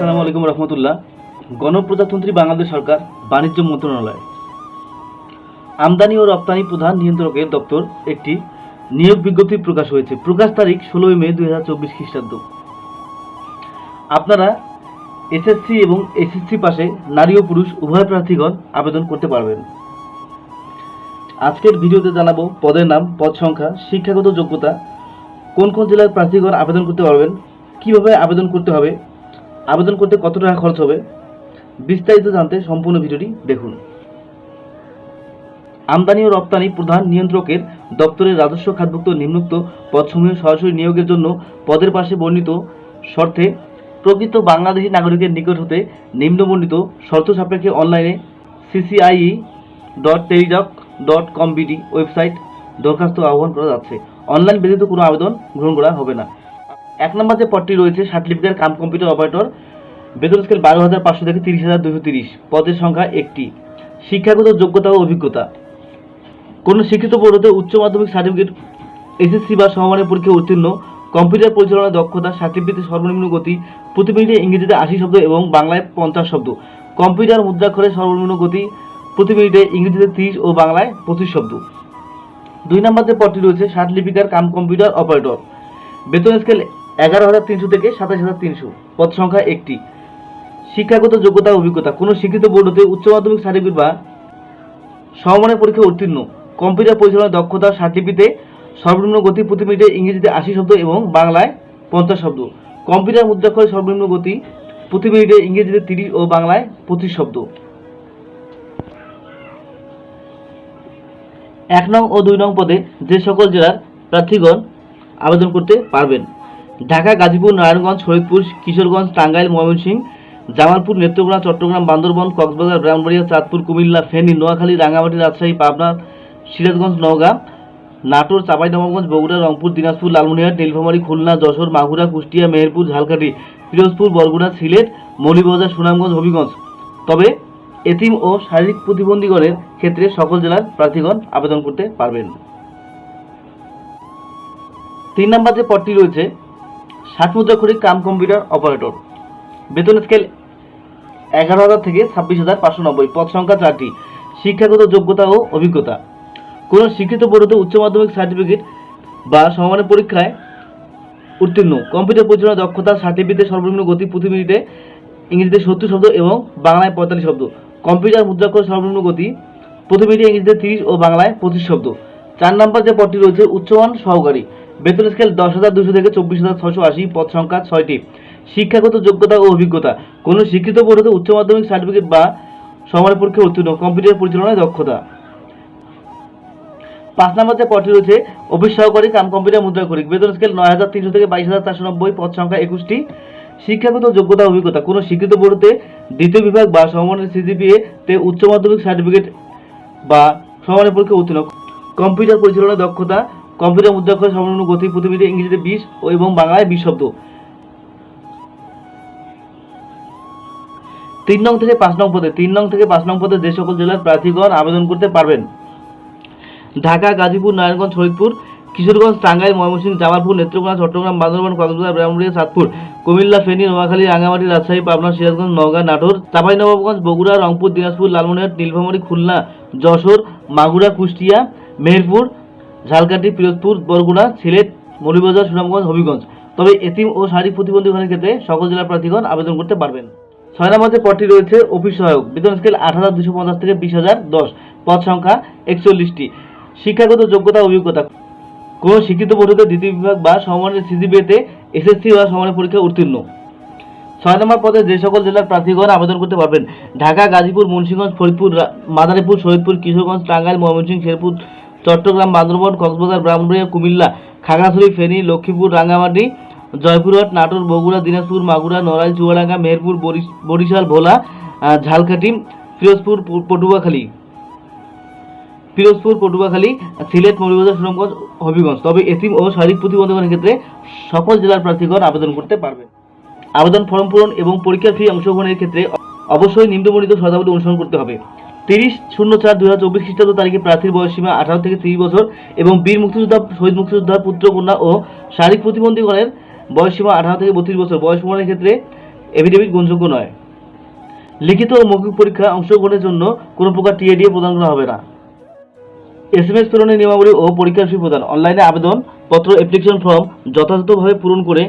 আসসালামু আলাইকুম রহমতুল্লাহ। গণপ্রজাতন্ত্রী বাংলাদেশ সরকার বাণিজ্য মন্ত্রণালয় আমদানি ও রপ্তানি প্রধান নিয়ন্ত্রকের দপ্তর একটি নিয়োগ বিজ্ঞপ্তি প্রকাশ হয়েছে। প্রকাশ তারিখ 16 মে 2024 খ্রিস্টাব্দ। আপনারা এসএসসি এবং এসএসসি পাশে নারী ও পুরুষ উভয় প্রার্থীগণ আবেদন করতে পারবেন। আজকের ভিডিওতে জানাবো পদের নাম, পদ সংখ্যা, শিক্ষাগত যোগ্যতা, কোন কোন জেলার প্রার্থীগণ আবেদন করতে পারবেন, কিভাবে আবেদন করতে হবে, আবেদন করতে কত টাকা খরচ হবে। বিস্তারিত জানতে সম্পূর্ণ ভিডিওটি দেখুন। আমদানি ও রপ্তানি প্রধান নিয়ন্ত্রকের দপ্তরের রাজস্ব খাতভুক্ত নিম্নোক্ত পদসমূহে সরাসরি নিয়োগের জন্য পদের পাশে বর্ণিত শর্তে প্রকৃত বাংলাদেশী নাগরিকের নিকট হতে নিম্নবর্ণিত শর্ত সাপেক্ষে অনলাইনে ccie.teledoc.com.bd ওয়েবসাইট দরখাস্ত আহ্বান করা যাচ্ছে। অনলাইন ব্যতীত কোনো আবেদন গ্রহণ করা হবে না। 1 নম্বর যে পদটি রয়েছে সার্টিফিকেট কাম কম্পিউটার অপারেটর, বেতন স্কেল 12,500 থেকে 30,230, পদের সংখ্যা একটি। শিক্ষাগত যোগ্যতা ও অভিজ্ঞতা, কোন শিক্ষিত বোর্ড হতে উচ্চ মাধ্যমিক সার্টিফিকেট, এসএসসি বা সমমানের পরীক্ষায় উত্তীর্ণ, কম্পিউটার পরিচালনার দক্ষতা, সার্টিফিকেটের সর্বনিম্ন গতি প্রতি মিনিটে ইংরেজিতে 80 শব্দ এবং বাংলায় 50 শব্দ, কম্পিউটার মুদ্রাক্ষরের সর্বনিম্ন গতি প্রতি মিনিটে ইংরেজিতে 30 ও বাংলায় 25 শব্দ। 2 নম্বর যে পদটি রয়েছে সার্টিফিকেট কাম কম্পিউটার অপারেটর, বেতন স্কেল 11,300 থেকে 27,300, পদ সংখ্যা একটি। শিক্ষাগত যোগ্যতা ও অভিজ্ঞতা, কোনো শিক্ষিত বোর্ড হতে উচ্চ মাধ্যমিক সার্টিফিকেট বা সমমানের পরীক্ষায় উত্তীর্ণ, কম্পিউটার পরিচালনার দক্ষতা, সার্টিফিকেটে সর্বনিম্ন গতি প্রতি মিনিটে ইংরেজিতে 80 শব্দ এবং বাংলায় 50 শব্দ, কম্পিউটার মুদ্রাক্ষরের সর্বনিম্ন গতি প্রতি মিনিটে ইংরেজিতে 30 ও বাংলায় 25 শব্দ। 1 নং ও 2 নং পদে যে সকল জেলার প্রার্থীগণ আবেদন করতে পারবেন: ঢাকা, গাজীপুর, নারায়ণগঞ্জ, ফরিদপুর, কিশোরগঞ্জ, টাঙ্গাইল, ময়মনসিংহ, জামালপুর, নেত্রকোনা, চট্টগ্রাম, বান্দরবান, কক্সবাজার, ব্রাহ্মণবাড়িয়া, চাঁদপুর, কুমিল্লা, ফেনী, নোয়াখালী, রাঙ্গামাটি, রাজশাহী, পাবনা, সিরাজগঞ্জ, নওগাঁ, নাটোর, চাঁপাইনবাবগঞ্জ, বগুড়া, রংপুর, দিনাজপুর, লালমনিরহাট, নীলফামারী, খুলনা, যশোর, মাগুরা, কুষ্টিয়া, মেহেরপুর, ঝালকাঠি, পিরোজপুর, বরগুনা, সিলেট, মৌলভীবাজার, সুনামগঞ্জ, হবিগঞ্জ। তবে এতিম ও শারীরিক প্রতিবন্ধীগণের ক্ষেত্রে সকল জেলার প্রার্থীগণ আবেদন করতে পারবেন। 3 নম্বর যে পদটি রয়েছে 60 মুদ্রাক্ষরিক কাম কম্পিউটার অপারেটর, বেতন স্কেল 11,000 থেকে 26,590, পদ সংখ্যা 4টি। শিক্ষাগত যোগ্যতা ও অভিজ্ঞতা, কোনো শিক্ষিত বোর্ড হতে উচ্চ মাধ্যমিক সার্টিফিকেট বা সমমানের পরীক্ষায় উত্তীর্ণ, কম্পিউটার পরিচালনার দক্ষতা, সার্টিফিকেটের সর্বনিম্ন গতি প্রতি মিনিটে ইংরেজিতে 70 শব্দ এবং বাংলায় 45 শব্দ, কম্পিউটার মুদ্রাক্ষরের সর্বনিম্ন গতি প্রতি মিনিটে ইংরেজিতে 30 ও বাংলায় 25 শব্দ। 4 নম্বর যে পদটি রয়েছে উচ্চমান সহকারী, বেতন স্কেল 10,200 থেকে 24,680, পদ সংখ্যা 6টি। শিক্ষাগত যোগ্যতা ও অভিজ্ঞতা, কোনো শিক্ষিত বোর্ড হতে উচ্চ মাধ্যমিক সার্টিফিকেট বা সমমানের পরীক্ষায় উত্তীর্ণ, কম্পিউটার পরিচালনায় দক্ষতা। 5 নম্বর যে পদটি রয়েছে অফিস সহকারী কাম কম্পিউটার মুদ্রাক্ষরিক, বেতন স্কেল 9,300 থেকে 22,490, পদ সংখ্যা 21টি। শিক্ষাগত যোগ্যতা অভিজ্ঞতা, কোনো শিক্ষিত বোর্ড হতে দ্বিতীয় বিভাগ বা সমমানের সিজিপিএ তে উচ্চ মাধ্যমিক সার্টিফিকেট বা সমমানের পরীক্ষায় উত্তীর্ণ, কম্পিউটার পরিচালনায় দক্ষতা, কম্পিউটার মুদ্রাক্ষরের সর্বনিম্ন গতি প্রতি মিনিটে ইংরেজিতে 20 এবং বাংলায় 20 শব্দ। 3 নং থেকে 5 নং পদে যে সকল জেলার প্রার্থীগণ আবেদন করতে পারবেন: ঢাকা, গাজীপুর, নারায়ণগঞ্জ, ফরিদপুর, কিশোরগঞ্জ, টাঙ্গাইল, ময়মনসিংহ, জামালপুর, নেত্রকোনা, চট্টগ্রাম, বান্দরবান, কক্সবাজার, ব্রাহ্মণবাড়িয়া, চাঁদপুর, কুমিল্লা, ফেনী, নোয়াখালী, রাঙ্গামাটি, রাজশাহী, পাবনা, সিরাজগঞ্জ, নওগাঁ, নাটোর, চাঁপাইনবাবগঞ্জ, বগুড়া, রংপুর, দিনাজপুর, লালমনিরহাট, নীলফামারী, খুলনা, যশোর, মাগুরা, কুষ্টিয়া, মেহেরপুর, ঝালকাঠি, পিরোজপুর, বরগুনা, সিলেট, মৌলভীবাজার, সুনামগঞ্জ, হবিগঞ্জ। তবে এতিম ও শারীরিক প্রতিবন্ধীগণের ক্ষেত্রে সকল জেলার প্রার্থীগণ আবেদন করতে পারবেন। 6 নম্বর যে পদটি রয়েছে অফিস সহায়ক, বেতন স্কেল 8,250 থেকে 20,010, পদ সংখ্যা 41টি। শিক্ষাগত যোগ্যতা অভিজ্ঞতা, কোনো শিক্ষিত বোর্ড হতে দ্বিতীয় বিভাগ বা সমমানের সিজিপিএতে এসএসসি বা সমমানের পরীক্ষায় উত্তীর্ণ। 6 নম্বর পদে যে সকল জেলার প্রার্থীগণ আবেদন করতে পারবেন: ঢাকা, গাজীপুর, মুন্সিগঞ্জ, ফরিদপুর, মাদারীপুর, শহীদপুর, কিশোরগঞ্জ, টাঙ্গাইল, ময়মনসিংহ, শেরপুর, চট্টগ্রাম, বান্দরবান, কক্সবাজার, ব্রাহ্মণবাড়িয়া, কুমিল্লা, খাগড়াছড়ি, ফেনী, লক্ষ্মীপুর, রাঙ্গামাটি, জয়পুরহাট, নাটোর, বগুড়া, দিনাজপুর, মাগুরা, নড়াইল, চুয়াডাঙ্গা, মেহেরপুর, বরিশাল, ভোলা, ঝালকাঠি, পিরোজপুর, পটুয়াখালী, সিলেট, মৌলভীবাজার, সুনামগঞ্জ, হবিগঞ্জ। তবে এতিম ও শারীরিক প্রতিবন্ধীগণের ক্ষেত্রে সকল জেলার প্রার্থীগণ আবেদন করতে পারবেন। আবেদন ফর্ম পূরণ এবং পরীক্ষা ফি অংশগ্রহণের ক্ষেত্রে অবশ্যই নিম্নবর্ণিত শর্তাবলী অনুসরণ করতে হবে। 30/04/2024 খ্রিস্টাব্দ তারিখে প্রার্থীর বয়সসীমা 18 থেকে 30 বছর এবং বীর মুক্তিযোদ্ধা, শহীদ মুক্তিযোদ্ধার পুত্র কন্যা ও শারীরিক প্রতিবন্ধীগণের বয়সসীমা 18 থেকে 32 বছর। বয়স প্রমাণের ক্ষেত্রে এফিডেভিট গ্রহণযোগ্য নয়। লিখিত ও মৌখিক পরীক্ষা অংশগ্রহণের জন্য কোনো প্রকার টিএডিএ প্রদান করা হবে না। এসএমএস প্রেরণের নিয়মাবলী ও পরীক্ষার ফি প্রদান। অনলাইনে আবেদনপত্র অ্যাপ্লিকেশন ফর্ম যথাযথভাবে পূরণ করে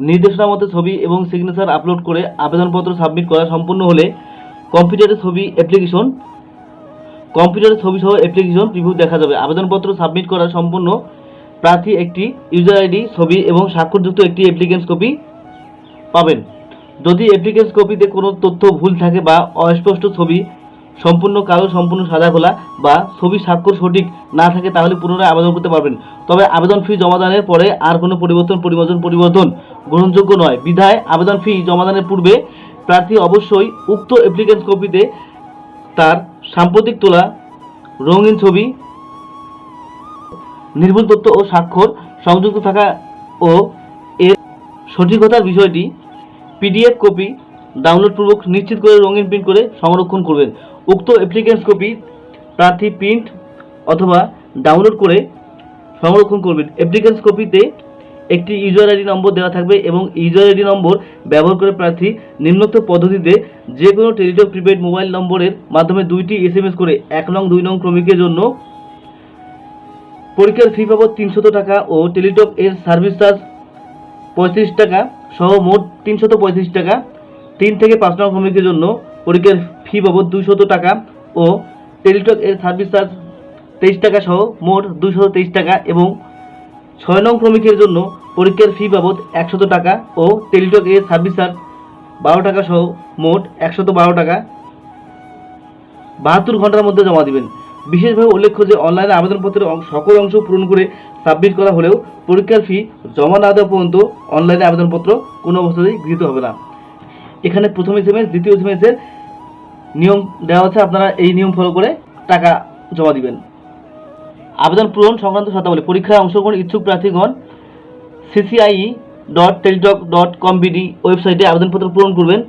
নির্দেশনা মতো ছবি এবং সিগনেচার আপলোড করে আবেদনপত্র সাবমিট করা সম্পূর্ণ হলে কম্পিউটারে ছবি সহ অ্যাপ্লিকেশন প্রিভিউ দেখা যাবে। আবেদনপত্র সাবমিট করা সম্পূর্ণ প্রার্থী একটি ইউজার আইডি, ছবি এবং স্বাক্ষরযুক্ত একটি অ্যাপ্লিকেন্স কপি পাবেন। যদি অ্যাপ্লিকেন্স কপিতে কোনো তথ্য ভুল থাকে বা অস্পষ্ট, ছবি সম্পূর্ণ কালো, সম্পূর্ণ সাদা খোলা বা ছবি স্বাক্ষর সঠিক না থাকে তাহলে পুনরায় আবেদন করতে পারবেন। তবে আবেদন ফি জমাদানের পরে আর কোনো পরিবর্তন গ্রহণযোগ্য নয়। বিধায় আবেদন ফি জমাদানের পূর্বে প্রার্থী অবশ্যই উক্ত অ্যাপ্লিকেন্স কপিতে তার সাম্প্রতিক তোলা রঙিন ছবি, নির্ভুল তথ্য ও স্বাক্ষর সংযুক্ত থাকা ও এর সঠিকতার বিষয়টি পিডিএফ কপি ডাউনলোডপূর্বক নিশ্চিত করে রঙিন প্রিন্ট করে সংরক্ষণ করবেন। উক্ত অ্যাপ্লিকেন্স কপি প্রার্থী প্রিন্ট অথবা ডাউনলোড করে সংরক্ষণ করবেন। অ্যাপ্লিকেন্স কপিতে একটি ইউজার আইডি নম্বর দেওয়া থাকবে এবং ইউজার আইডি নম্বর ব্যবহার করে প্রার্থী নিম্নোক্ত পদ্ধতিতে যে কোনো টেলিটক প্রিপেড মোবাইল নম্বরের মাধ্যমে 2টি এসএমএস করে 1 নং 2 নং ক্রমিকের জন্য পরীক্ষার ফি বাবদ 300 টাকা ও টেলিটক এর সার্ভিস চার্জ 35 টাকা সহ মোট 335 টাকা, 3 থেকে 5 নং ক্রমিকের জন্য পরীক্ষার ফি বাবদ 200 টাকা ও টেলিটক এর সার্ভিস চার্জ 23 টাকা সহ মোট 223 টাকা এবং 6 নং ক্রমিকের জন্য পরীক্ষার ফি বাবদ 100 টাকা ও টেলিটক এর সার্ভিস চার্জ 12 টাকা সহ মোট 112 টাকা 72 ঘন্টার মধ্যে জমা দিবেন। বিশেষভাবে উল্লেখ্য যে অনলাইনে আবেদনপত্রের সকল অংশ পূরণ করে সাবমিট করা হলেও পরীক্ষার ফি জমা না দেওয়া পর্যন্ত অনলাইনে আবেদনপত্র কোনো অবস্থাতেই গৃহীত হবে না। এখানে প্রথম এসএমএস, দ্বিতীয় এসএমএসের নিয়ম দেওয়া আছে, আপনারা এই নিয়ম ফলো করে টাকা জমা দিবেন। আবেদন পূরণ সংক্রান্ত শর্তাবলী। পরীক্ষায় অংশগ্রহণ ইচ্ছুক প্রার্থীগণ ccie.teletalk.com.bd ওয়েবসাইটে আবেদনপত্র পূরণ করবেন।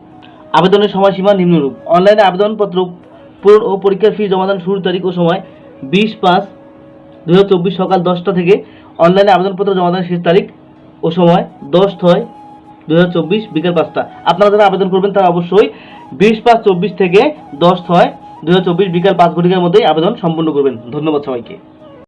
আবেদনের সময়সীমা নিম্নরূপ। অনলাইনে আবেদনপত্র পূরণ ও পরীক্ষার ফি জমাদান শুরুর তারিখ ও সময় 20/5/2024 সকাল 10টা থেকে। অনলাইনে আবেদনপত্র জমাদানের শেষ তারিখ ও সময় 10/6/2024 বিকেল 5টা। আপনারা যারা আবেদন করবেন তারা অবশ্যই 20/5/24 থেকে 10/6/2024 বিকেল 5 ঘটিকার মধ্যেই আবেদন সম্পূর্ণ করবেন। ধন্যবাদ সবাইকে।